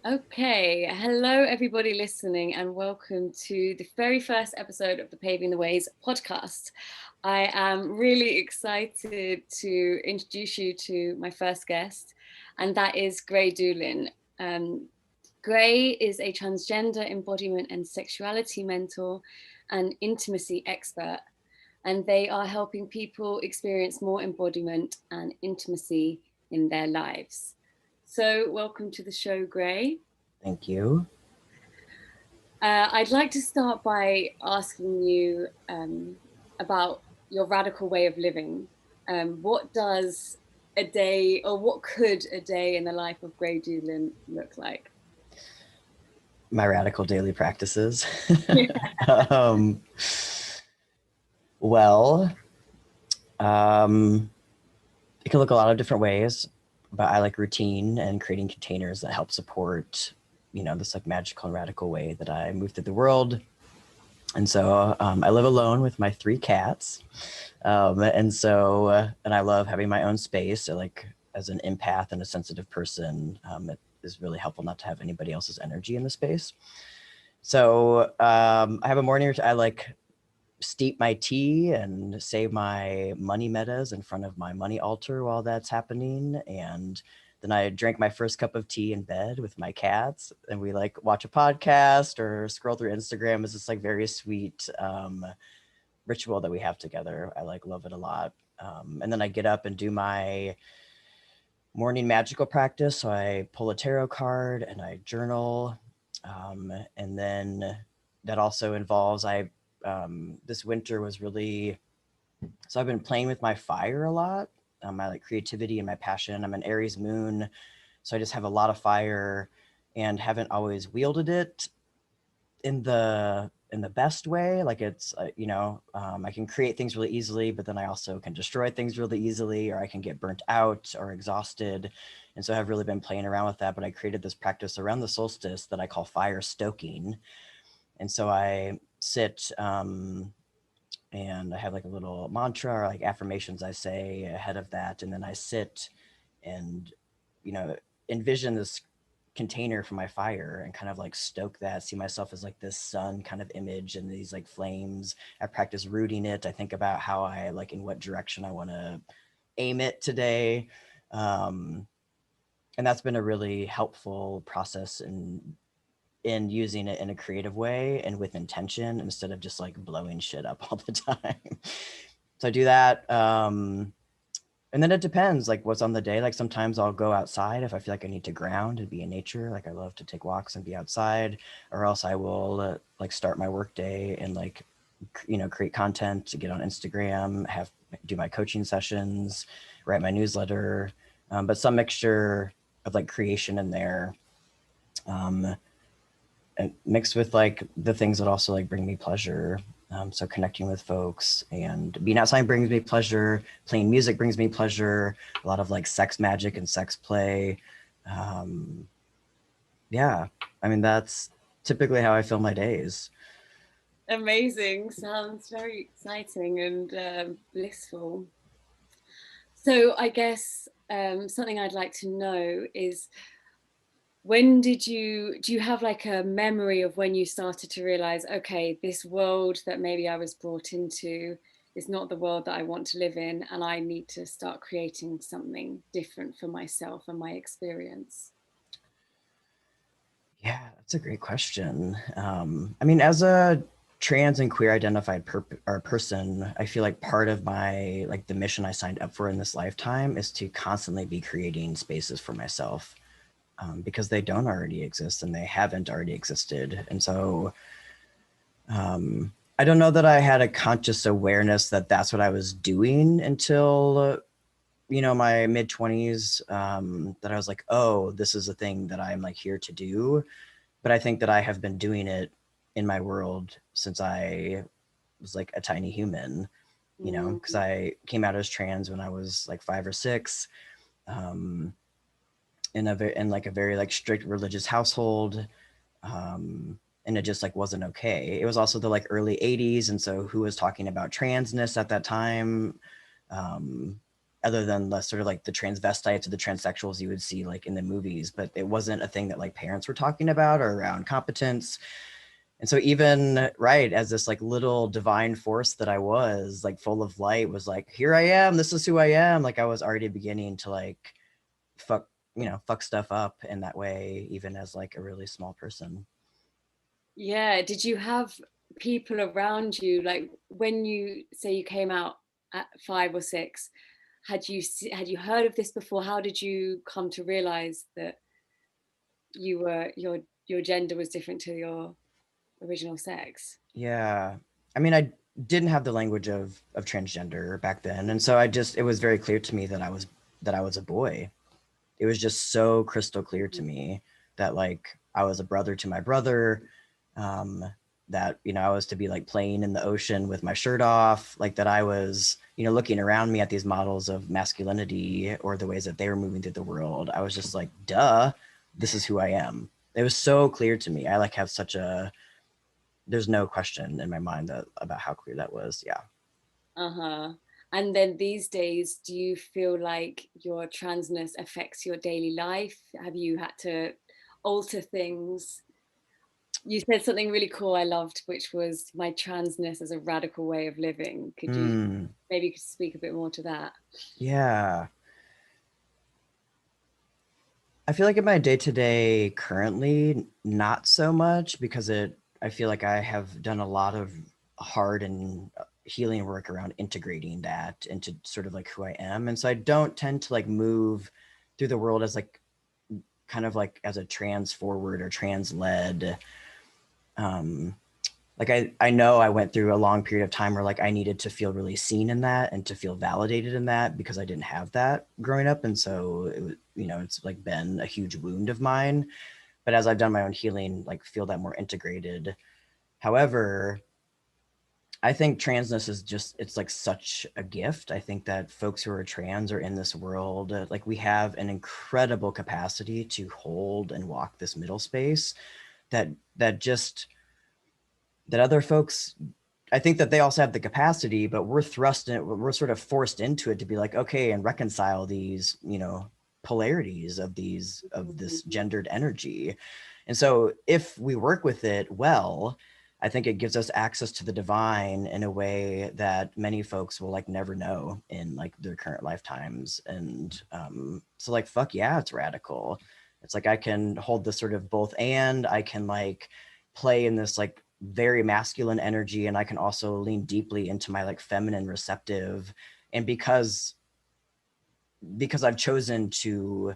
Okay, hello everybody listening and welcome to the very first episode of the Paving the Ways podcast. I am really excited to introduce you to my first guest, and that is DOOLIN. Gray is a transgender embodiment and sexuality mentor and intimacy expert, and they are helping people experience more embodiment and intimacy in their lives. So welcome to the show, Gray. Thank you. I'd like to start by asking you about your radical way of living. What does a day, or what could a day in the life of Grey Doolin look like? My radical daily practices. Yeah. um, well, um, it can look a lot of different ways, but I like routine and creating containers that help support, this like magical and radical way that I move through the world. And so I live alone with my 3 cats. And I love having my own space. So like as an empath and a sensitive person, it is really helpful not to have anybody else's energy in the space. So I have a morning, I like steep my tea and say my money metas in front of my money altar while that's happening. And then I drank my first cup of tea in bed with my cats, and we like watch a podcast or scroll through Instagram. It's this like very sweet ritual that we have together. I like love it a lot. And then I get up and do my morning magical practice. So I pull a tarot card and I journal. And then that also involves this winter was really, so I've been playing with my fire a lot, my like creativity and my passion. I'm an Aries moon, so I just have a lot of fire and haven't always wielded it in the best way. Like it's I can create things really easily, but then I also can destroy things really easily, or I can get burnt out or exhausted. And so I've really been playing around with that. But I created this practice around the solstice that I call fire stoking. And so I sit and I have like a little mantra or like affirmations I say ahead of that. And then I sit and, you know, envision this container for my fire and kind of like stoke that, see myself as like this sun kind of image and these like flames. I practice rooting it. I think about how I like in what direction I want to aim it today. Um, and that's been a really helpful process in using it in a creative way and with intention instead of just like blowing shit up all the time. So I do that. And then it depends like what's on the day. Like sometimes I'll go outside if I feel like I need to ground and be in nature. Like I love to take walks and be outside, or else I will like start my work day and like create content to get on Instagram, do my coaching sessions, write my newsletter, but some mixture of like creation in there, and mixed with like the things that also like bring me pleasure. So connecting with folks and being outside brings me pleasure. Playing music brings me pleasure. A lot of like sex magic and sex play. Um, yeah, I mean that's typically how I fill my days. Amazing. Sounds very exciting and blissful. So I guess something I'd like to know is, do you have like a memory of when you started to realize, okay, this world that maybe I was brought into is not the world that I want to live in, and I need to start creating something different for myself and my experience? Yeah, that's a great question. I mean, as a trans and queer identified person, I feel like part of my like the mission I signed up for in this lifetime is to constantly be creating spaces for myself, because they don't already exist and they haven't already existed. And so I don't know that I had a conscious awareness that that's what I was doing until my mid 20s, that I was like, oh, this is a thing that I'm like here to do. But I think that I have been doing it in my world since I was like a tiny human, because Mm. I came out as trans when I was like 5 or 6, um, in like a very like strict religious household, and it just like wasn't okay. It was also the like early 80s, and so who was talking about transness at that time? Um, other than the sort of like the transvestites or the transsexuals you would see like in the movies, but it wasn't a thing that like parents were talking about or around competence. And so even right as this like little divine force that I was like full of light was like, here I am, this is who I am. Like I was already beginning to like fuck stuff up in that way, even as like a really small person. Yeah. Did you have people around you, like when you say you came out at 5 or 6, had you heard of this before? How did you come to realize that your gender was different to your original sex? Yeah. I mean, I didn't have the language of transgender back then. And so it was very clear to me that I was a boy. It was just so crystal clear to me that like I was a brother to my brother, um, that, I was to be like playing in the ocean with my shirt off, like that I was, looking around me at these models of masculinity or the ways that they were moving through the world. I was just like, duh, this is who I am. It was so clear to me. I like have there's no question in my mind about how clear that was. Yeah. Uh-huh. And then these days, do you feel like your transness affects your daily life? Have you had to alter things? You said something really cool I loved, which was my transness as a radical way of living. Could you maybe speak a bit more to that? Yeah. I feel like in my day-to-day currently, not so much because I feel like I have done a lot of hard and healing work around integrating that into sort of like who I am. And so I don't tend to like move through the world as like kind of like as a trans forward or trans led. Like I know I went through a long period of time where like I needed to feel really seen in that and to feel validated in that because I didn't have that growing up. And so it was, it's like been a huge wound of mine. But as I've done my own healing, like feel that more integrated. However, I think transness is it's like such a gift. I think that folks who are trans are in this world, like we have an incredible capacity to hold and walk this middle space that that just that other folks, I think that they also have the capacity, but we're sort of forced into it to be like, okay, and reconcile these, polarities of this gendered energy. And so if we work with it well, I think it gives us access to the divine in a way that many folks will like never know in like their current lifetimes. And so like, fuck yeah, it's radical. It's like I can hold this sort of both, and I can like play in this like very masculine energy, and I can also lean deeply into my like feminine receptive. And because I've chosen to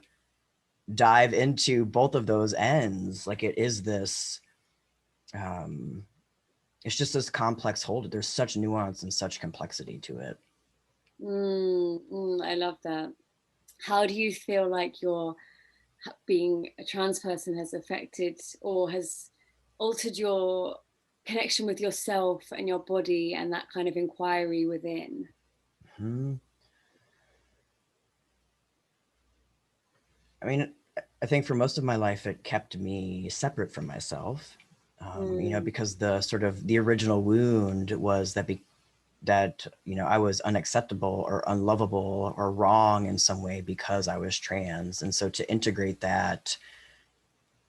dive into both of those ends, like it is this it's just this complex whole. There's such nuance and such complexity to it. I love that. How do you feel like your being a trans person has affected or has altered your connection with yourself and your body and that kind of inquiry within? I mean, I think for most of my life, it kept me separate from myself, because the sort of the original wound was that I was unacceptable or unlovable or wrong in some way because I was trans. And so to integrate that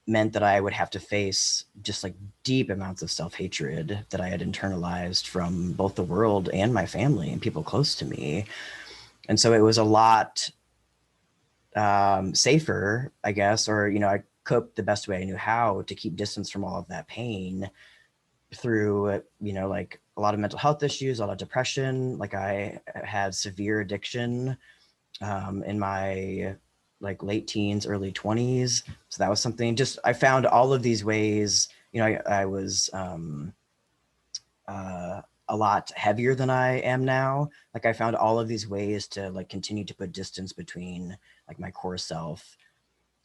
meant that I would have to face just like deep amounts of self-hatred that I had internalized from both the world and my family and people close to me. And so it was a lot safer, I guess, or I coped the best way I knew how to keep distance from all of that pain through like a lot of mental health issues, a lot of depression. Like I had severe addiction in my like late teens, early 20s. So that was something. Just I found all of these ways. I was a lot heavier than I am now. Like I found all of these ways to like continue to put distance between like my core self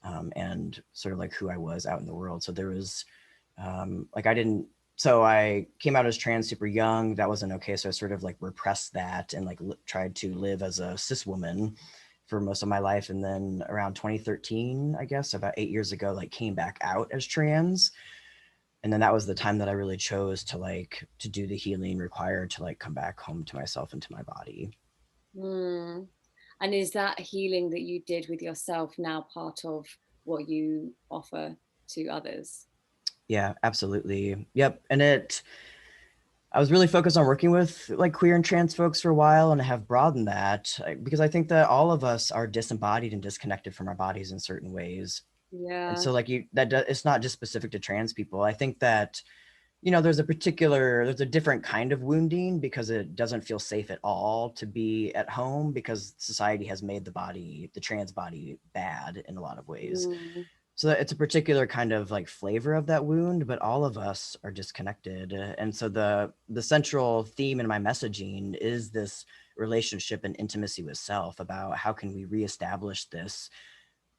and sort of like who I was out in the world. So there was like so I came out as trans super young. That wasn't okay. So I sort of like repressed that and like tried to live as a cis woman for most of my life. And then around 2013, I guess about 8 years ago, like came back out as trans. And then that was the time that I really chose to do the healing required to like come back home to myself and to my body. And is that healing that you did with yourself now part of what you offer to others? Yeah, absolutely. Yep. And I was really focused on working with like queer and trans folks for a while, and I have broadened that because I think that all of us are disembodied and disconnected from our bodies in certain ways. And Yeah. so like it's not just specific to trans people. I think that, there's a different kind of wounding because it doesn't feel safe at all to be at home because society has made the trans body bad in a lot of ways. Mm. So it's a particular kind of like flavor of that wound, but all of us are disconnected. And so the central theme in my messaging is this relationship and intimacy with self, about how can we reestablish this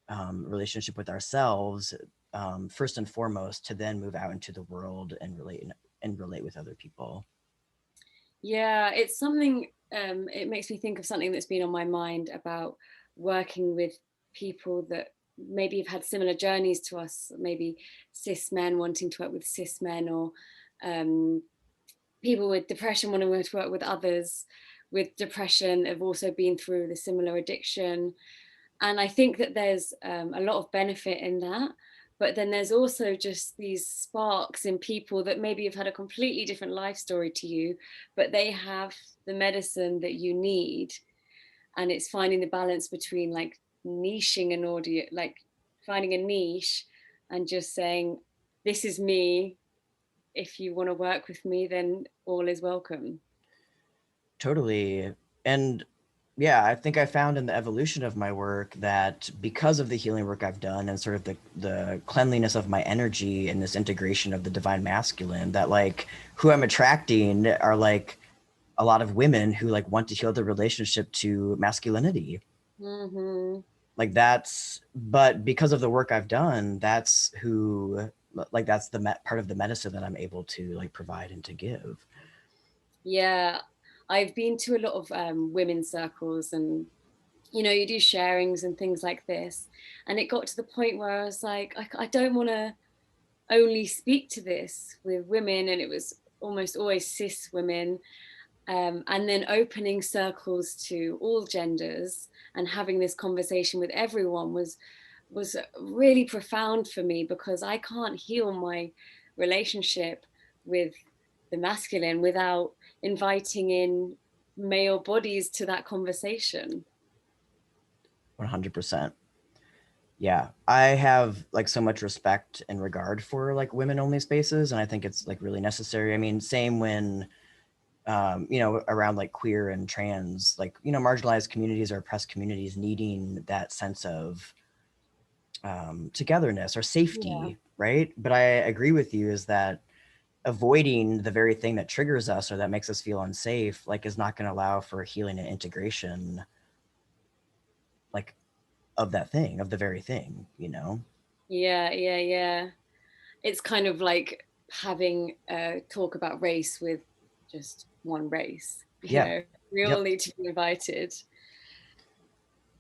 relationship with ourselves, first and foremost, to then move out into the world and relate with other people. Yeah, it's something, it makes me think of something that's been on my mind about working with people that maybe have had similar journeys to us, maybe cis men wanting to work with cis men, or um, people with depression wanting to work with others with depression, have also been through the similar addiction. And I think that there's a lot of benefit in that. But then there's also just these sparks in people that maybe have had a completely different life story to you, but they have the medicine that you need. And it's finding the balance between like niching an audience, like finding a niche and just saying, this is me. If you want to work with me, then all is welcome. Totally. And yeah, I think I found in the evolution of my work that because of the healing work I've done and sort of the cleanliness of my energy and this integration of the divine masculine, that like who I'm attracting are like a lot of women who like want to heal their relationship to masculinity. Mm-hmm. Like but because of the work I've done, that's the part of the medicine that I'm able to like provide and to give. Yeah, I've been to a lot of women's circles, and you do sharings and things like this. And it got to the point where I was like, I don't want to only speak to this with women. And it was almost always cis women. And then opening circles to all genders and having this conversation with everyone was really profound for me, because I can't heal my relationship with the masculine without inviting in male bodies to that conversation. 100%. Yeah, I have like so much respect and regard for like women only spaces, and I think it's like really necessary. I mean, same when around like queer and trans, like marginalized communities or oppressed communities needing that sense of togetherness or Yeah. safety, right? But I agree with you is that avoiding the very thing that triggers us or that makes us feel unsafe like is not going to allow for healing and integration, like of that thing, of the very thing. Yeah, yeah, yeah. It's kind of like having a talk about race with just one race. Yeah. We all Yep. need to be invited.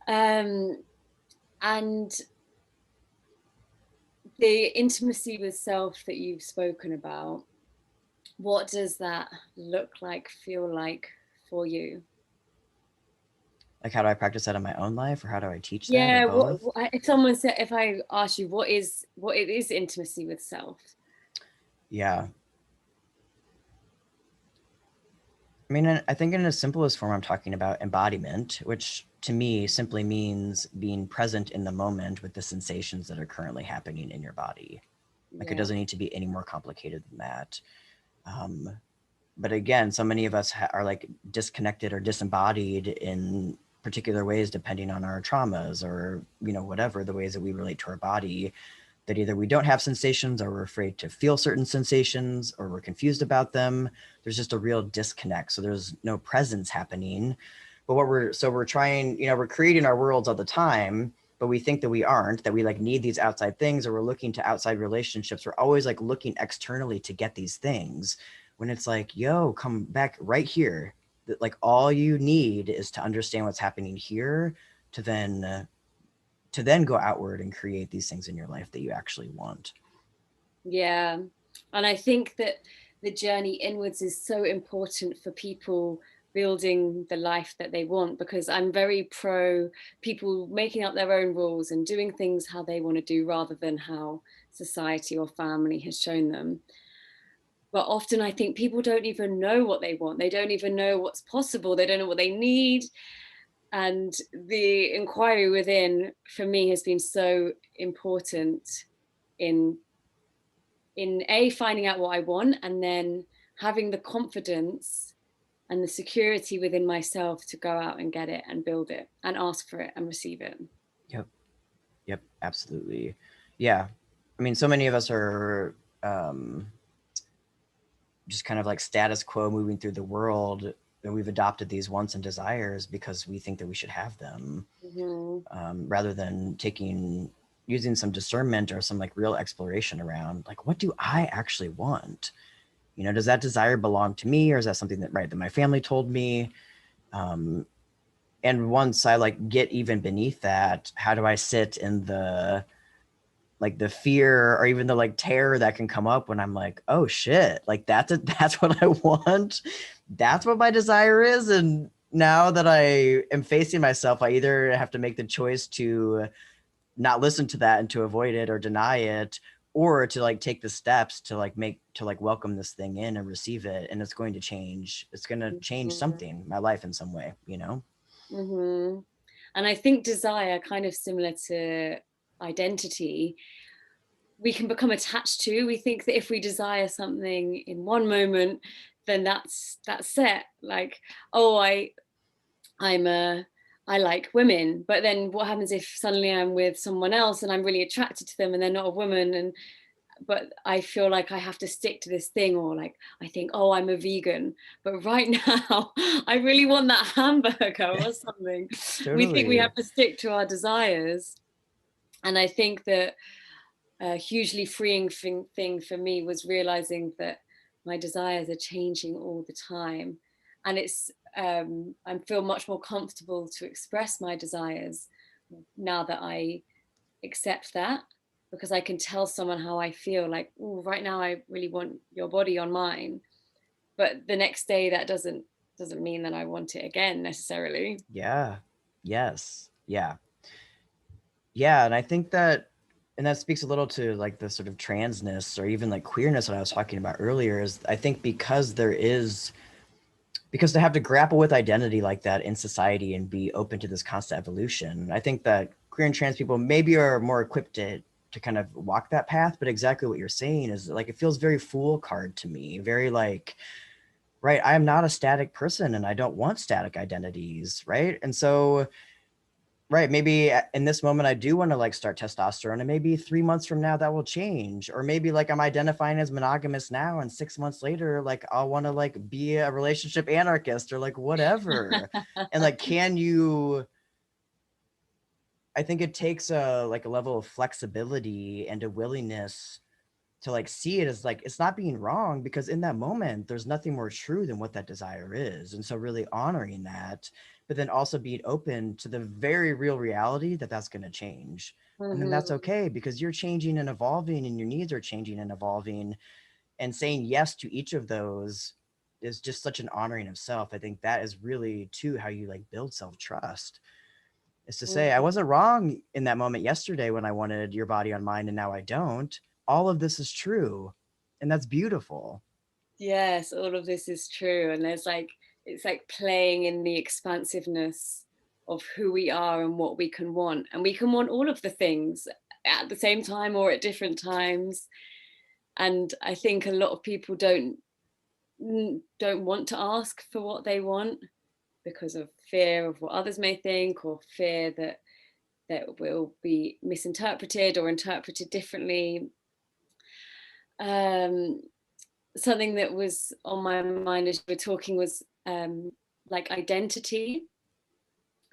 Um, and the intimacy with self that you've spoken about, what does that look like, feel like for you? Like, how do I practice that in my own life, or how do I teach that, or Yeah, both? if someone said, if I asked you what it is intimacy with self? Yeah. I mean, I think in its simplest form, I'm talking about embodiment, which to me simply means being present in the moment with the sensations that are currently happening in your body. Like, it Yeah. doesn't need to be any more complicated than that. Um, but again, so many of us are like disconnected or disembodied in particular ways, depending on our traumas or, whatever the ways that we relate to our body, that either we don't have sensations or we're afraid to feel certain sensations or we're confused about them. There's just a real disconnect. So there's no presence happening. But we're trying, we're creating our worlds all the time, but we think that we aren't, that we like need these outside things, or we're looking to outside relationships. We're always like looking externally to get these things, when it's like, yo, come back right here. That like all you need is to understand what's happening here, to then go outward and create these things in your life that you actually want. Yeah. And I think that the journey inwards is so important for people building the life that they want, because I'm very pro people making up their own rules and doing things how they want to do rather than how society or family has shown them. But often I think people don't even know what they want. They don't even know what's possible. They don't know what they need. And the inquiry within, for me, has been so important in finding out what I want, and then having the confidence and the security within myself to go out and get it and build it and ask for it and receive it. Yep, absolutely. Yeah. I mean, so many of us are just kind of like status quo moving through the world, and we've adopted these wants and desires because we think that we should have them, rather than using some discernment or some like real exploration around like, what do I actually want? You know, does that desire belong to me, or is that something that my family told me? And once I like get even beneath that, how do I sit in the fear or even the like terror that can come up when I'm like, oh shit, like that's what I want. That's what my desire is. And now that I am facing myself, I either have to make the choice to not listen to that and to avoid it or deny it, or to like take the steps to like welcome this thing in and receive it. And it's going to change. It's going to change something, my life in some way, you know? And I think desire, kind of similar to identity, we can become attached to. We think that if we desire something in one moment, then that's it. Like, oh, I like women, but then what happens if suddenly I'm with someone else and I'm really attracted to them and they're not a woman, but I feel like I have to stick to this thing, or like I think, oh, I'm a vegan, but right now I really want that hamburger or something. Totally. We think we have to stick to our desires. And I think that a hugely freeing thing for me was realizing that my desires are changing all the time. And I feel much more comfortable to express my desires now that I accept that, because I can tell someone how I feel, like, oh, right now I really want your body on mine. But the next day that doesn't mean that I want it again necessarily. Yeah. Yes. Yeah. Yeah. And I think that, and that speaks a little to like the sort of transness or even like queerness that I was talking about earlier, is I think because to have to grapple with identity like that in society and be open to this constant evolution, I think that queer and trans people maybe are more equipped to kind of walk that path. But exactly what you're saying is like, it feels very fool card to me, very like, right, I am not a static person and I don't want static identities, right? And so, right, maybe in this moment I do want to like start testosterone, and maybe 3 months from now that will change. Or maybe like I'm identifying as monogamous now, and 6 months later like I'll want to like be a relationship anarchist or like whatever. And like, I think it takes a level of flexibility and a willingness to like see it as like, it's not being wrong, because in that moment there's nothing more true than what that desire is. And so really honoring that, but then also being open to the very real reality that that's going to change. And then that's okay, because you're changing and evolving and your needs are changing and evolving, and saying yes to each of those is just such an honoring of self. I think that is really too how you like build self-trust, is to say, I wasn't wrong in that moment yesterday when I wanted your body on mine and now I don't. All of this is true, and that's beautiful. Yes, all of this is true. And it's like playing in the expansiveness of who we are and what we can want. And we can want all of the things at the same time or at different times. And I think a lot of people don't want to ask for what they want because of fear of what others may think, or fear that will be misinterpreted or interpreted differently. Something that was on my mind as we were talking was like identity.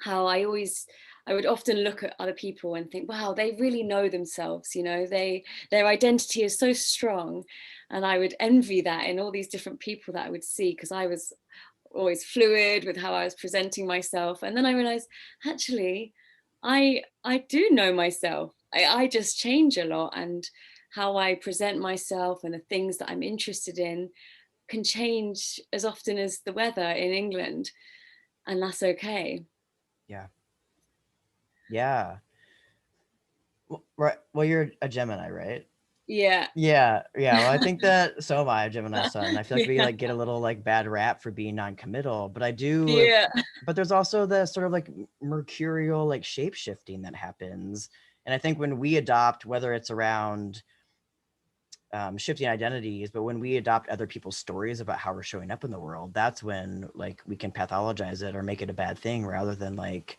How I would often look at other people and think, wow, they really know themselves, you know, their identity is so strong. And I would envy that in all these different people that I would see, because I was always fluid with how I was presenting myself. And then I realized, actually, I do know myself. I just change a lot, and how I present myself and the things that I'm interested in can change as often as the weather in England, and that's okay. Yeah. Well, right. Well, you're a Gemini, right? Yeah. Yeah. Well, I think that so am I, a Gemini sun. I feel like we Yeah. like get a little like bad rap for being non-committal, but I do. Yeah. But there's also the sort of like mercurial like shape shifting that happens, and I think when we adopt, whether it's around shifting identities, but when we adopt other people's stories about how we're showing up in the world, that's when like we can pathologize it or make it a bad thing, rather than like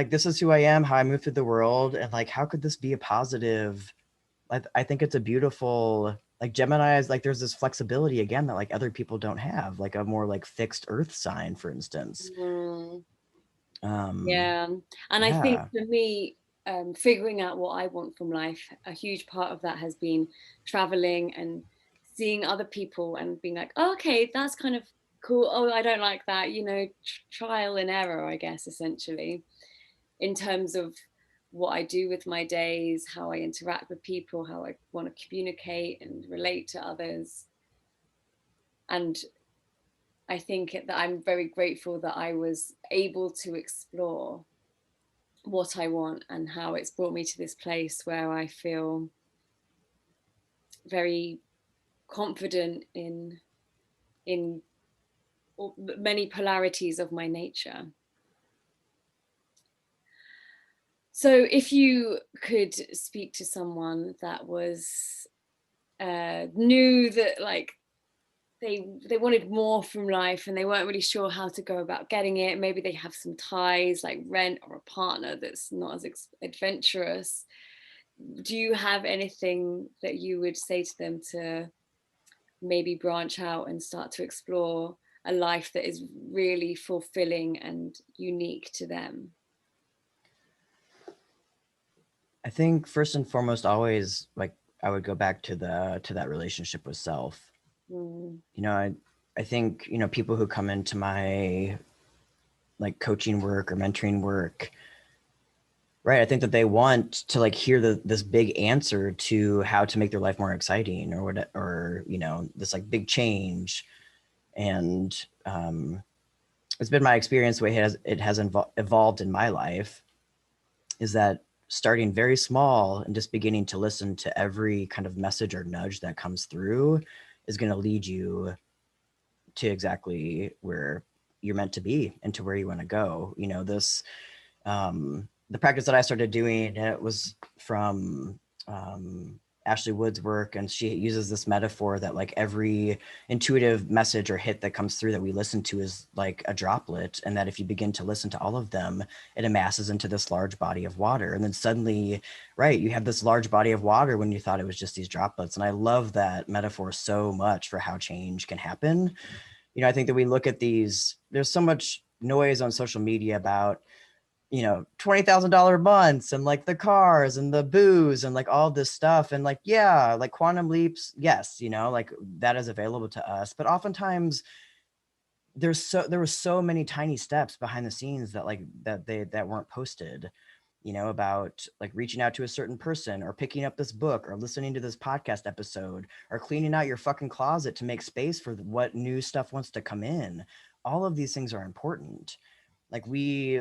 this is who I am, how I move through the world, and like how could this be a positive. I think it's a beautiful, like Gemini is like, there's this flexibility again that like other people don't have, like a more like fixed earth sign, for instance. Mm. um Yeah. And I think yeah for me, figuring out what I want from life, a huge part of that has been traveling and seeing other people and being like, oh, okay, that's kind of cool. Oh, I don't like that, trial and error, I guess, essentially, in terms of what I do with my days, how I interact with people, how I want to communicate and relate to others. And I think that I'm very grateful that I was able to explore what I want and how it's brought me to this place where I feel very confident in many polarities of my nature. So if you could speak to someone that was knew that like they wanted more from life and they weren't really sure how to go about getting it, maybe they have some ties like rent or a partner that's not as adventurous, do you have anything that you would say to them to maybe branch out and start to explore a life that is really fulfilling and unique to them? I think first and foremost, always like I would go back to that relationship with self. Mm. I think people who come into my like coaching work or mentoring work, right, I think that they want to like hear this big answer to how to make their life more exciting, or what, or this like big change. And it's been my experience, the way it has evolved in my life, is that starting very small and just beginning to listen to every kind of message or nudge that comes through is going to lead you to exactly where you're meant to be and to where you want to go. This the practice that I started doing, it was from Ashley Wood's work, and she uses this metaphor that like every intuitive message or hit that comes through that we listen to is like a droplet, and that if you begin to listen to all of them, it amasses into this large body of water, and then suddenly, right, you have this large body of water when you thought it was just these droplets. And I love that metaphor so much for how change can happen. I think that we look at these, there's so much noise on social media about $20,000 months and like the cars and the booze and like all this stuff, and like, yeah, like quantum leaps, yes, like that is available to us, but oftentimes there were so many tiny steps behind the scenes that like that weren't posted, about like reaching out to a certain person, or picking up this book, or listening to this podcast episode, or cleaning out your fucking closet to make space for what new stuff wants to come in. All of these things are important. Like, we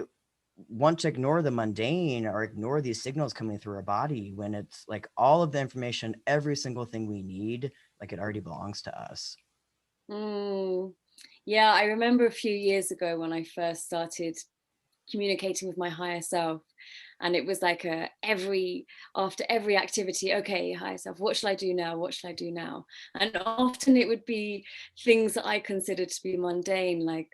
want to ignore the mundane or ignore these signals coming through our body, when it's like all of the information, every single thing we need, like it already belongs to us. Mm. Yeah, I remember a few years ago when I first started communicating with my higher self, and it was like after every activity, okay, higher self, what shall I do now, what shall I do now? And often it would be things that I considered to be mundane, like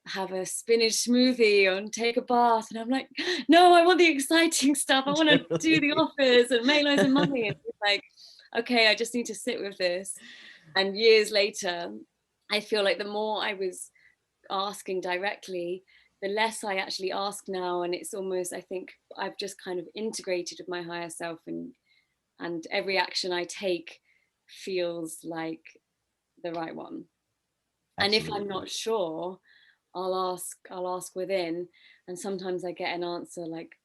have a spinach smoothie and take a bath, and I'm like, no, I want the exciting stuff, I want to do the offers and make loads of money. And it's like, okay, I just need to sit with this. And years later, I feel like the more I was asking directly, the less I actually ask now. And it's almost, I think I've just kind of integrated with my higher self, and every action I take feels like the right one. And if I'm Absolutely. not sure, I'll ask within. And sometimes I get an answer like,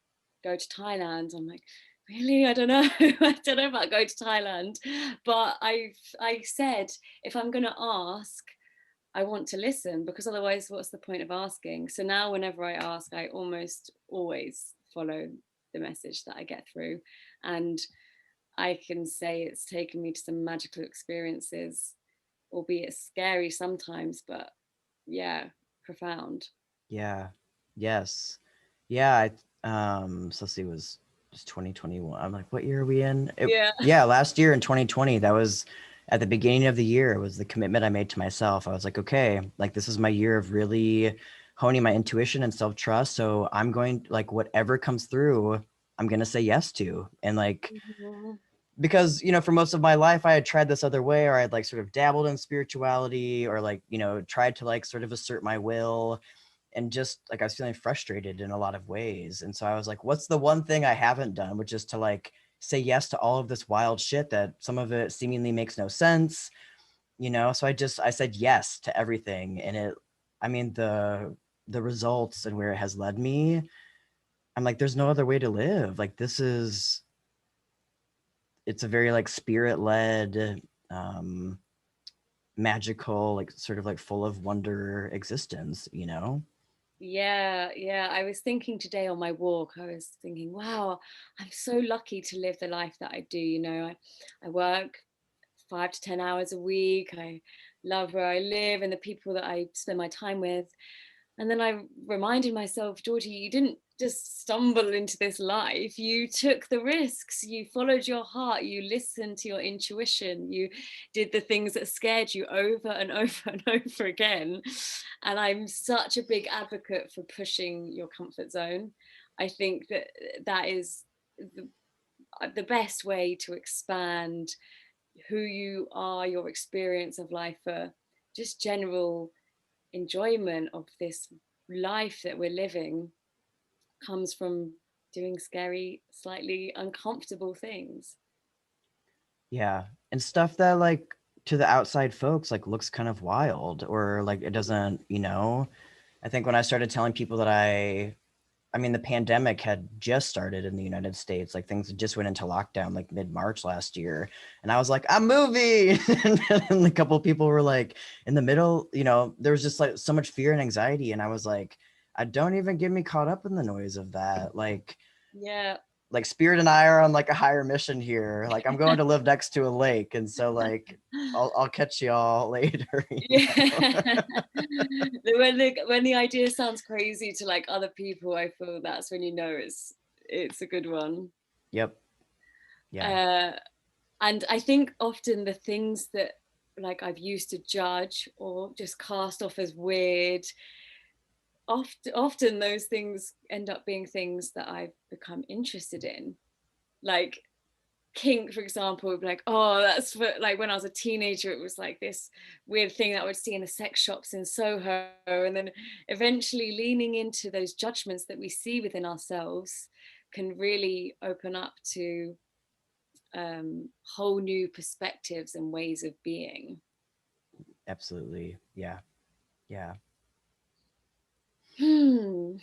go to Thailand. I'm like, really, I don't know. I don't know about going to Thailand, but I said, if I'm going to ask, I want to listen, because otherwise what's the point of asking? So now whenever I ask, I almost always follow the message that I get through. And I can say it's taken me to some magical experiences, albeit scary sometimes, but yeah, profound. Yeah. Yes. Yeah. So let's see, it was just 2021. I'm like, what year are we in? Yeah. Yeah, last year in 2020, that was at the beginning of the year. It was the commitment I made to myself. I was like, okay, like this is my year of really honing my intuition and self-trust. So I'm going, like, whatever comes through, I'm gonna say yes to. And like, Mhm. because, you know, for most of my life I had tried this other way, or I'd like sort of dabbled in spirituality, or like, you know, tried to like sort of assert my will, and just like I was feeling frustrated in a lot of ways. And so I was like, what's the one thing I haven't done, which is to like say yes to all of this wild shit that some of it seemingly makes no sense, you know? So I said yes to everything. And it, I mean, the results and where it has led me, I'm like, there's no other way to live. Like it's a very like spirit led, magical, like sort of like full of wonder existence, you know? Yeah, yeah. I was thinking today on my walk, I was thinking, wow, I'm so lucky to live the life that I do. You know, I work 5 to 10 hours a week. I love where I live and the people that I spend my time with. And then I reminded myself, Georgie, you didn't just stumble into this life. You took the risks. You followed your heart. You listened to your intuition. You did the things that scared you over and over and over again. And I'm such a big advocate for pushing your comfort zone. I think that that is the best way to expand who you are, your experience of life, for just general enjoyment of this life that we're living, comes from doing scary, slightly uncomfortable things. Yeah. And stuff that like to the outside folks like looks kind of wild, or like it doesn't, you know. I think when I started telling people that I mean the pandemic had just started in the United States, like things just went into lockdown like mid-March last year. And I was like, I'm moving. And a couple of people were like in the middle, you know, there was just like so much fear and anxiety. And I was like, I don't even get me caught up in the noise of that. Yeah. Like Spirit and I are on like a higher mission here. Like I'm going to live next to a lake, and so like I'll catch y'all later. You know? Yeah. When the idea sounds crazy to like other people, I feel that's when you know it's a good one. Yep. Yeah. Uh, and I think often the things that like I've used to judge or just cast off as weird, often those things end up being things that I've become interested in. Like kink, for example, would be like, oh, that's for, like when I was a teenager, it was like this weird thing that I would see in the sex shops in Soho. And then eventually leaning into those judgments that we see within ourselves can really open up to whole new perspectives and ways of being. Absolutely. Yeah. Yeah. Hmm.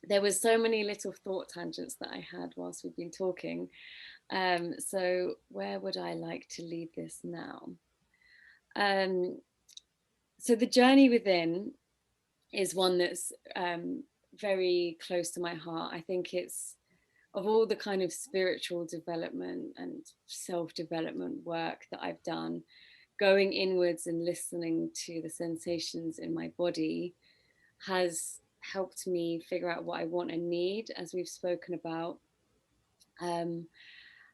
There was so many little thought tangents that I had whilst we've been talking. So where would I like to lead this now? Um, so the journey within is one that's very close to my heart. I think it's, of all the kind of spiritual development and self-development work that I've done, going inwards and listening to the sensations in my body has helped me figure out what I want and need, as we've spoken about, um,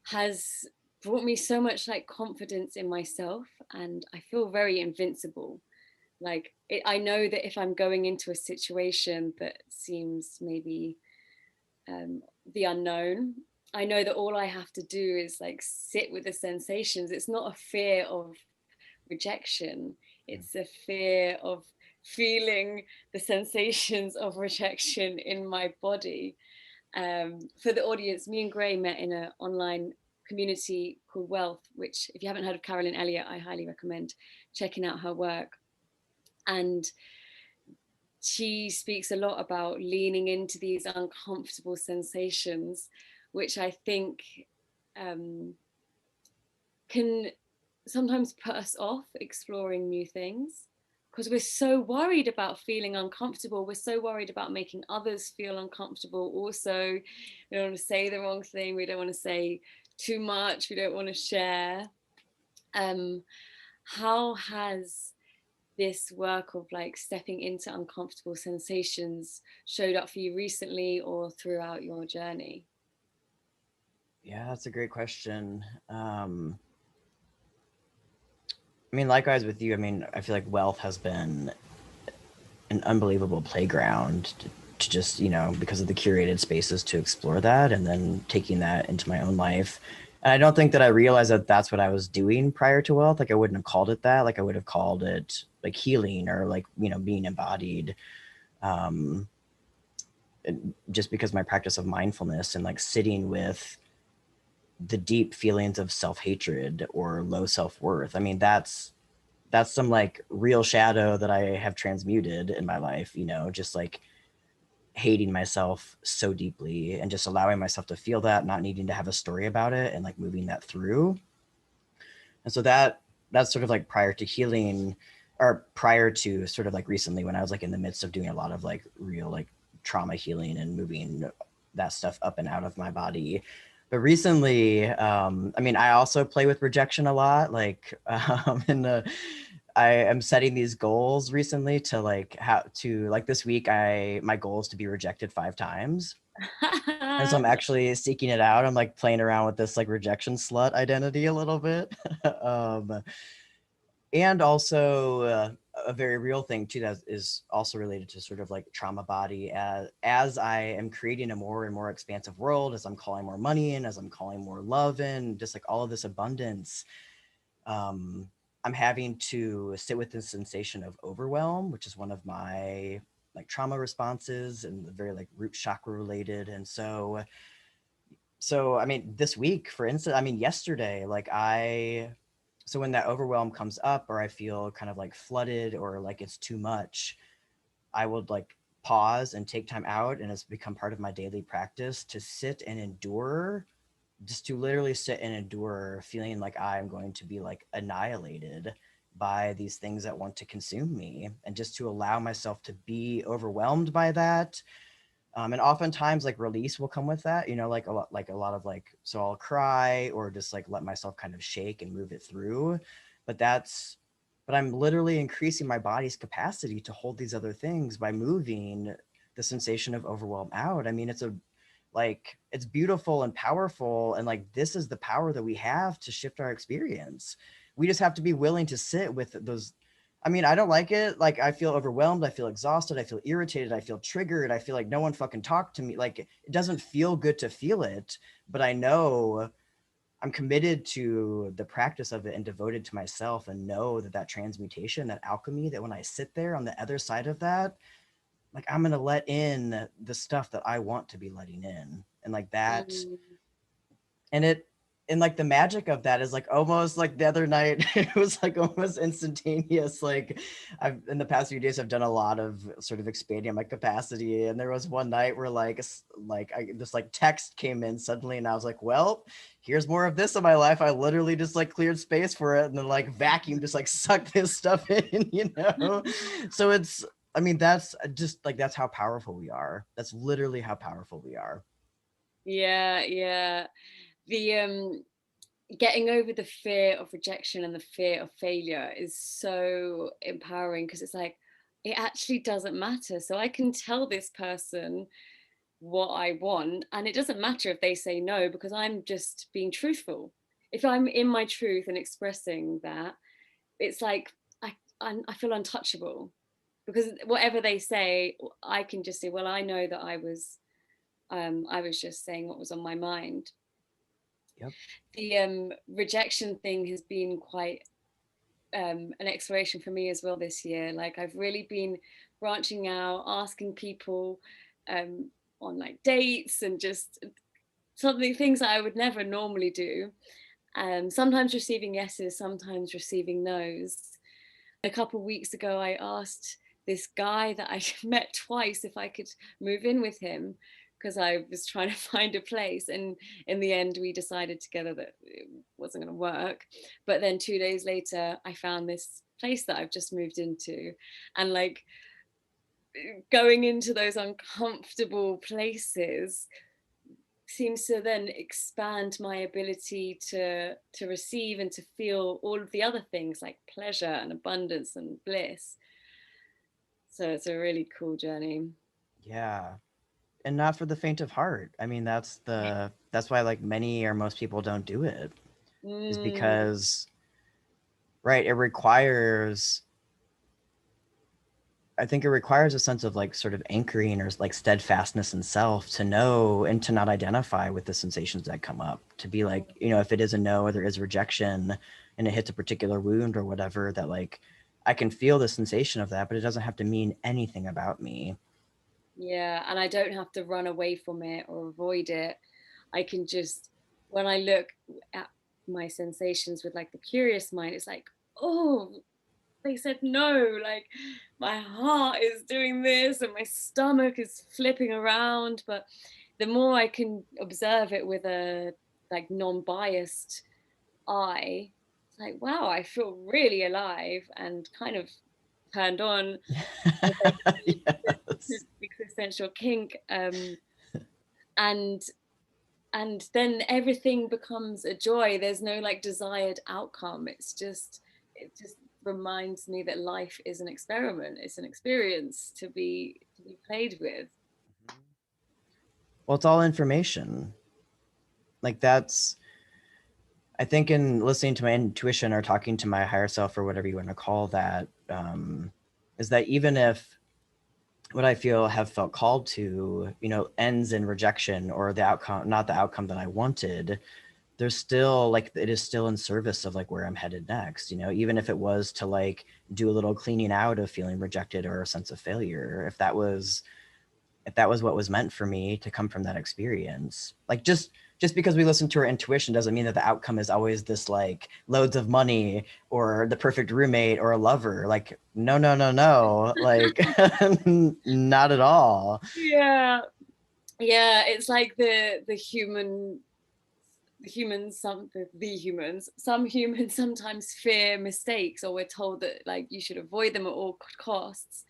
has brought me so much like confidence in myself, and I feel very invincible. Like I know that if I'm going into a situation that seems maybe the unknown, I know that all I have to do is like sit with the sensations. It's not a fear of rejection, it's a fear of feeling the sensations of rejection in my body. For the audience, me and Gray met in an online community called Wealth, which, if you haven't heard of Carolyn Elliott, I highly recommend checking out her work. And she speaks a lot about leaning into these uncomfortable sensations which I think can sometimes put us off exploring new things, because we're so worried about feeling uncomfortable. We're so worried about making others feel uncomfortable. Also, we don't want to say the wrong thing. We don't want to say too much. We don't want to share. How has this work of like stepping into uncomfortable sensations showed up for you recently or throughout your journey? Yeah, that's a great question. I mean, likewise with you, I mean, I feel like wealth has been an unbelievable playground to just, you know, because of the curated spaces to explore that, and then taking that into my own life. And I don't think that I realized that that's what I was doing prior to wealth. Like I wouldn't have called it that. Like I would have called it like healing or like, you know, being embodied. Um, just because my practice of mindfulness and like sitting with the deep feelings of self-hatred or low self-worth. I mean, that's some like real shadow that I have transmuted in my life, you know, just like hating myself so deeply and just allowing myself to feel that, not needing to have a story about it, and like moving that through. And so that's sort of like prior to healing, or prior to sort of like recently when I was like in the midst of doing a lot of like real like trauma healing and moving that stuff up and out of my body. But recently, I mean, I also play with rejection a lot. Like, I am setting these goals recently to like how to like this week. My goal is to be rejected 5 times. And so I'm actually seeking it out. I'm like playing around with this like rejection slut identity a little bit. um, and also a very real thing too that is also related to sort of like trauma body, as I am creating a more and more expansive world, as I'm calling more money in, as I'm calling more love in, just like all of this abundance. I'm having to sit with this sensation of overwhelm, which is one of my like trauma responses and very like root chakra related. And so I mean, this week, for instance, I mean, yesterday, like so when that overwhelm comes up or I feel kind of like flooded or like it's too much, I would like pause and take time out, and it's become part of my daily practice to sit and endure, just to literally sit and endure feeling like I'm going to be like annihilated by these things that want to consume me, and just to allow myself to be overwhelmed by that. And oftentimes like release will come with that, you know, like a lot of like, so I'll cry or just like let myself kind of shake and move it through. But I'm literally increasing my body's capacity to hold these other things by moving the sensation of overwhelm out. I mean, it's beautiful and powerful. And like, this is the power that we have to shift our experience. We just have to be willing to sit with those. I mean, I don't like it. Like, I feel overwhelmed. I feel exhausted. I feel irritated. I feel triggered. I feel like no one fucking talked to me. Like, it doesn't feel good to feel it, but I know I'm committed to the practice of it and devoted to myself, and know that that transmutation, that alchemy, that when I sit there on the other side of that, like I'm going to let in the stuff that I want to be letting in. And like that, Mm. and it, and like the magic of that is like almost like the other night, it was like almost instantaneous. Like I've in the past few days I've done a lot of sort of expanding my capacity, and there was one night where this like text came in suddenly, and I was like, well, here's more of this in my life. I literally just like cleared space for it, and then like vacuum just like sucked this stuff in, you know. So it's, I mean, that's just like, that's how powerful we are. That's literally how powerful we are. Yeah, yeah. The getting over the fear of rejection and the fear of failure is so empowering, because it's like, it actually doesn't matter. So I can tell this person what I want, and it doesn't matter if they say no, because I'm just being truthful. If I'm in my truth and expressing that, it's like I feel untouchable, because whatever they say, I can just say, well, I know that I was just saying what was on my mind. Yep. The rejection thing has been quite an exploration for me as well this year. Like, I've really been branching out, asking people um, on like dates, and just things that I would never normally do. Sometimes receiving yeses, sometimes receiving nos. A couple of weeks ago, I asked this guy that I met twice if I could move in with him, because I was trying to find a place, and in the end we decided together that it wasn't going to work. But then 2 days later I found this place that I've just moved into, and like going into those uncomfortable places seems to then expand my ability to receive and to feel all of the other things like pleasure and abundance and bliss. So it's a really cool journey. Yeah. And not for the faint of heart. I mean, that's why like many or most people don't do it, is Mm, because, right, it requires, I think it requires a sense of like sort of anchoring or like steadfastness in self to know and to not identify with the sensations that come up. To be like, you know, if it is a no or there is rejection and it hits a particular wound or whatever, that like I can feel the sensation of that, but it doesn't have to mean anything about me. yeah, and I don't have to run away from it or avoid it. I can just, when I look at my sensations with like the curious mind, it's like, oh, they said no, like my heart is doing this and my stomach is flipping around. But the more I can observe it with a like non-biased eye, it's like, wow, I feel really alive and kind of turned on, as I see this Yes. existential kink. And then everything becomes a joy. There's no like desired outcome. It just reminds me that life is an experiment. It's an experience to be played with. Well, it's all information. Like that's, I think in listening to my intuition or talking to my higher self or whatever you want to call that, is that even if what I feel have felt called to, you know, ends in rejection or the outcome, not the outcome that I wanted, there's still like, it is still in service of like where I'm headed next, you know, even if it was to like do a little cleaning out of feeling rejected or a sense of failure, if that was what was meant for me to come from that experience. Like just because we listen to our intuition doesn't mean that the outcome is always this like loads of money or the perfect roommate or a lover. Like no, like not at all. Yeah, yeah. It's like the humans some humans sometimes fear mistakes, or we're told that like you should avoid them at all costs.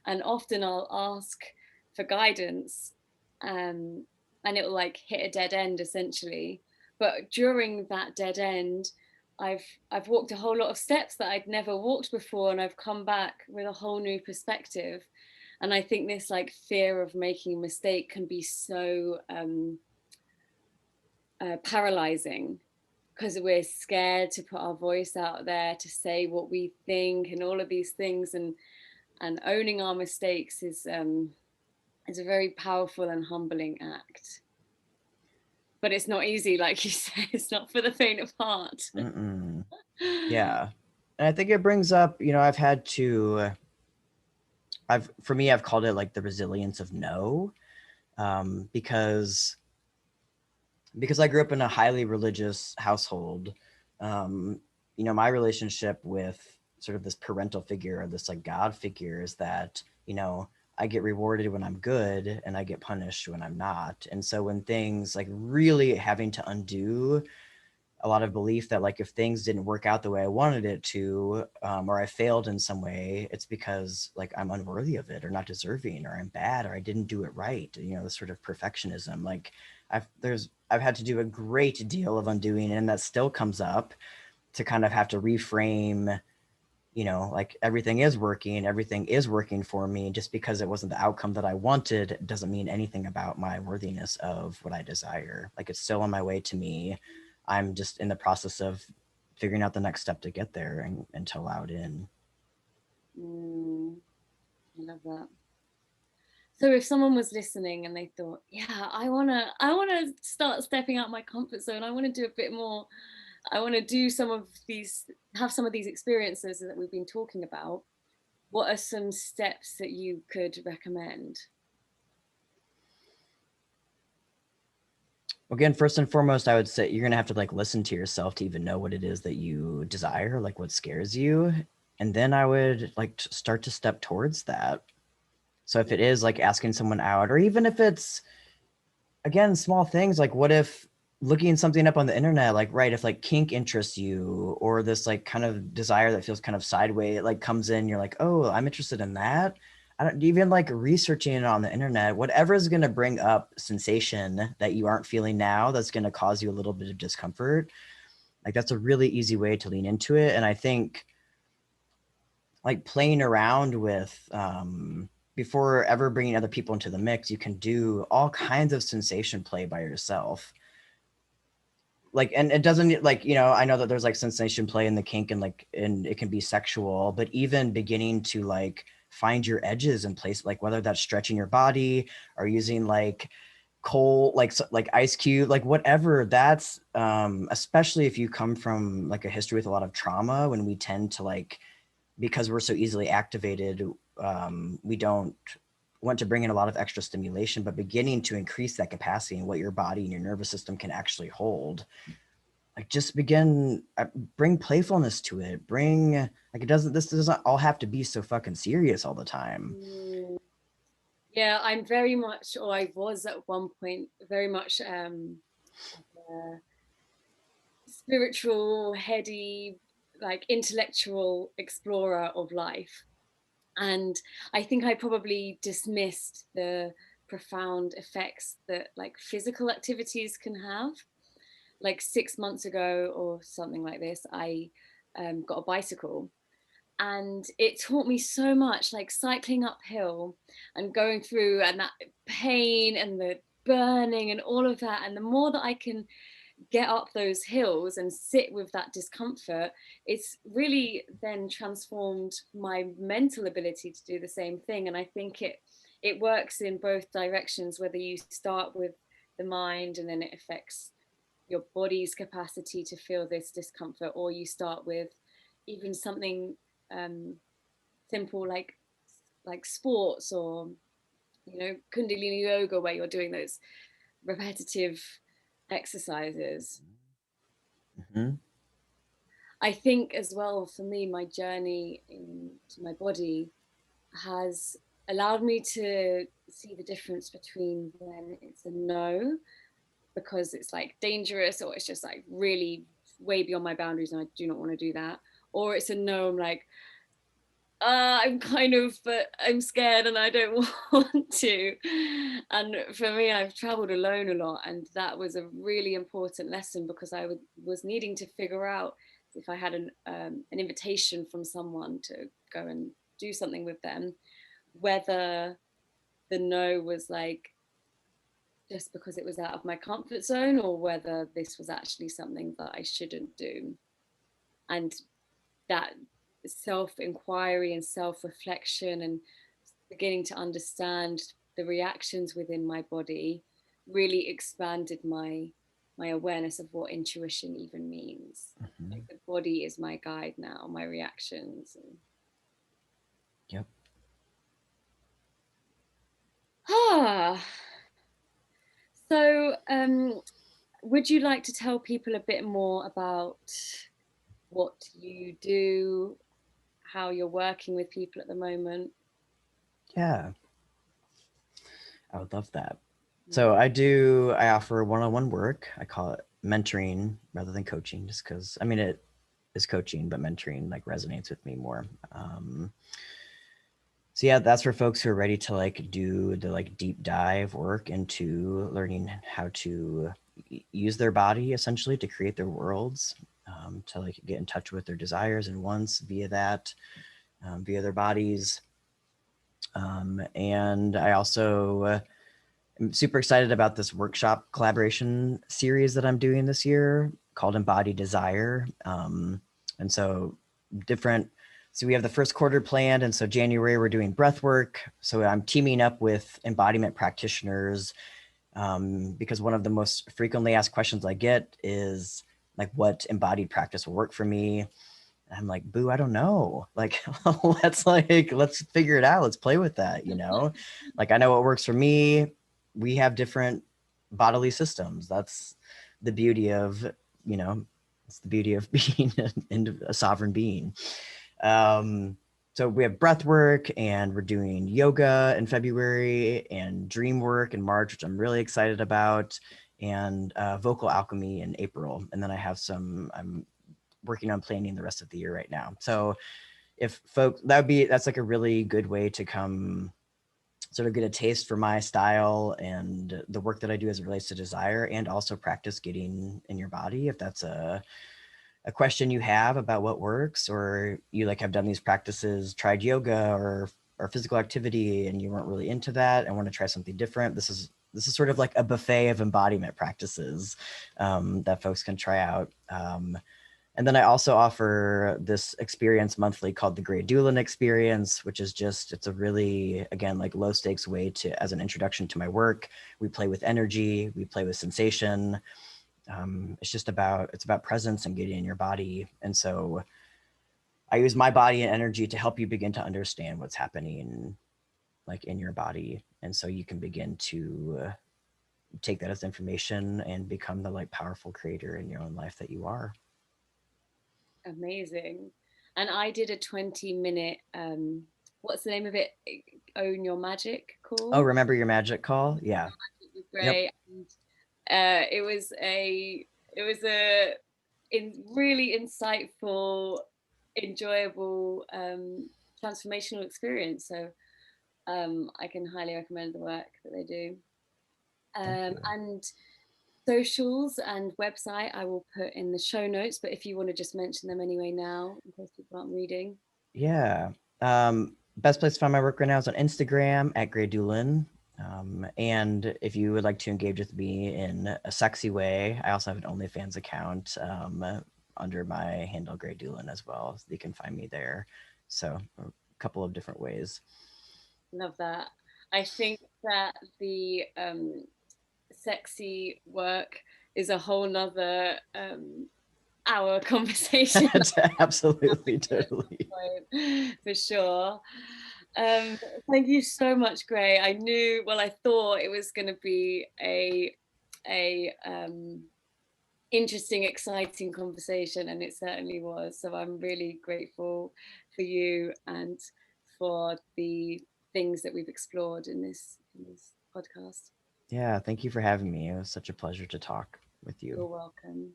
And often I'll ask for guidance, um, and it'll like hit a dead end essentially. But during that dead end, I've walked a whole lot of steps that I'd never walked before, and I've come back with a whole new perspective. And I think this like fear of making a mistake can be so paralyzing, because we're scared to put our voice out there, to say what we think and all of these things. And owning our mistakes is a very powerful and humbling act. But it's not easy, like you said. It's not for the faint of heart. Mm-mm. Yeah. And I think it brings up, you know, for me, I've called it like the resilience of no, because I grew up in a highly religious household. Um, you know, my relationship with sort of this parental figure or this like God figure is that, you know, I get rewarded when I'm good and I get punished when I'm not. And so when things like really having to undo a lot of belief that like if things didn't work out the way I wanted it to, or I failed in some way, it's because like I'm unworthy of it or not deserving or I'm bad or I didn't do it right. You know, this sort of perfectionism. Like I've had to do a great deal of undoing, and that still comes up to kind of have to reframe, you know, like everything is working for me. Just because it wasn't the outcome that I wanted doesn't mean anything about my worthiness of what I desire. Like it's still on my way to me. I'm just in the process of figuring out the next step to get there and to allow it in. Mm, I love that. So if someone was listening and they thought, yeah, I wanna start stepping out my comfort zone. I want to do a bit more. I want to do some of these, have some of these experiences that we've been talking about. What are some steps that you could recommend? Again, first and foremost, I would say you're gonna have to like listen to yourself to even know what it is that you desire, like what scares you. And then I would like start to step towards that. So if it is like asking someone out, or even if it's again, small things like, what if looking something up on the internet, like, right, if like kink interests you, or this like kind of desire that feels kind of sideways, like comes in, you're like, oh, I'm interested in that. I don't even like researching it on the internet, whatever is going to bring up sensation that you aren't feeling now, that's going to cause you a little bit of discomfort. Like that's a really easy way to lean into it. And I think like playing around with, before ever bringing other people into the mix, you can do all kinds of sensation play by yourself. Like, and it doesn't like, you know, I know that there's like sensation play in the kink and like, and it can be sexual, but even beginning to like find your edges in place, like whether that's stretching your body or using like coal, like ice cube, like whatever, that's especially if you come from like a history with a lot of trauma, when we tend to like, because we're so easily activated, we don't want to bring in a lot of extra stimulation, but beginning to increase that capacity and what your body and your nervous system can actually hold. Like just begin, bring playfulness to it. Bring, like, this doesn't all have to be so fucking serious all the time. Yeah, I'm very much, or I was at one point, very much spiritual, heady, like intellectual explorer of life. And I think I probably dismissed the profound effects that like physical activities can have. Like 6 months ago or something like this, I got a bicycle, and it taught me so much, like cycling uphill and going through, and that pain and the burning and all of that. And the more that I can get up those hills and sit with that discomfort, it's really then transformed my mental ability to do the same thing. And I think it works in both directions, whether you start with the mind and then it affects your body's capacity to feel this discomfort, or you start with even something simple like sports, or kundalini yoga, where you're doing those repetitive exercises. Mm-hmm. I think as well, for me, my journey into my body has allowed me to see the difference between when it's a no, because it's like dangerous, or it's just like really way beyond my boundaries and I do not want to do that, or it's a no, I'm like, I'm kind of, but I'm scared and I don't want to. And for me, I've traveled alone a lot, and that was a really important lesson, because I was needing to figure out if I had an invitation from someone to go and do something with them, whether the no was like just because it was out of my comfort zone, or whether this was actually something that I shouldn't do. And that self-inquiry and self-reflection and beginning to understand the reactions within my body really expanded my awareness of what intuition even means. Mm-hmm. Like, the body is my guide now, my reactions. Yep. So would you like to tell people a bit more about what you do, how you're working with people at the moment? Yeah, I would love that. So I offer one-on-one work. I call it mentoring rather than coaching, just because, I mean, it is coaching, but mentoring like resonates with me more. So yeah, that's for folks who are ready to like do the like deep dive work into learning how to use their body essentially to create their worlds, to like get in touch with their desires and wants via that, via their bodies. And I also I'm super excited about this workshop collaboration series that I'm doing this year called Embody Desire. And so we have the first quarter planned. And so January, we're doing breath work. So I'm teaming up with embodiment practitioners, because one of the most frequently asked questions I get is like, what embodied practice will work for me? And I'm like, boo, I don't know. Like, let's figure it out. Let's play with that, Like, I know what works for me. We have different bodily systems. That's the beauty of, it's the beauty of being a sovereign being. so we have breath work, and we're doing yoga in February, and dream work in March, which I'm really excited about, and vocal alchemy in April. And then I have I'm working on planning the rest of the year right now. So if folks, that's like a really good way to come sort of get a taste for my style and the work that I do as it relates to desire, and also practice getting in your body. If that's a question you have about what works, or you like have done these practices, tried yoga or physical activity, and you weren't really into that and want to try something different, this is sort of like a buffet of embodiment practices that folks can try out. And then I also offer this experience monthly called the Grey DOOLIN experience, which is it's a really, again, like low stakes way to, as an introduction to my work. We play with energy, we play with sensation. It's about presence and getting in your body. And so I use my body and energy to help you begin to understand what's happening like in your body. And so you can begin to take that as information and become the like powerful creator in your own life that you are. Amazing. And I did a 20-minute, what's the name of it? Own Your Magic call. Oh, remember your magic call? Yeah. It was great. Yep. And, it was a really insightful, enjoyable, transformational experience. So I can highly recommend the work that they do. And socials and website I will put in the show notes, but if you want to just mention them anyway now, in case people aren't reading. Yeah. Best place to find my work right now is on Instagram at Grey DOOLIN. And if you would like to engage with me in a sexy way, I also have an OnlyFans account under my handle Grey DOOLIN as well. So you can find me there. So a couple of different ways. Love that. I think that the sexy work is a whole nother hour conversation. Absolutely, totally. For sure. Thank you so much, Grey. I thought it was going to be a interesting, exciting conversation, and it certainly was. So I'm really grateful for you and for the things that we've explored in this podcast. Yeah, thank you for having me. It was such a pleasure to talk with you. You're welcome.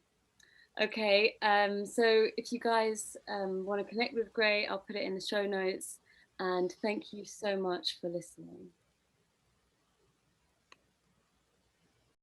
Okay, so if you guys want to connect with Grey, I'll put it in the show notes. And thank you so much for listening.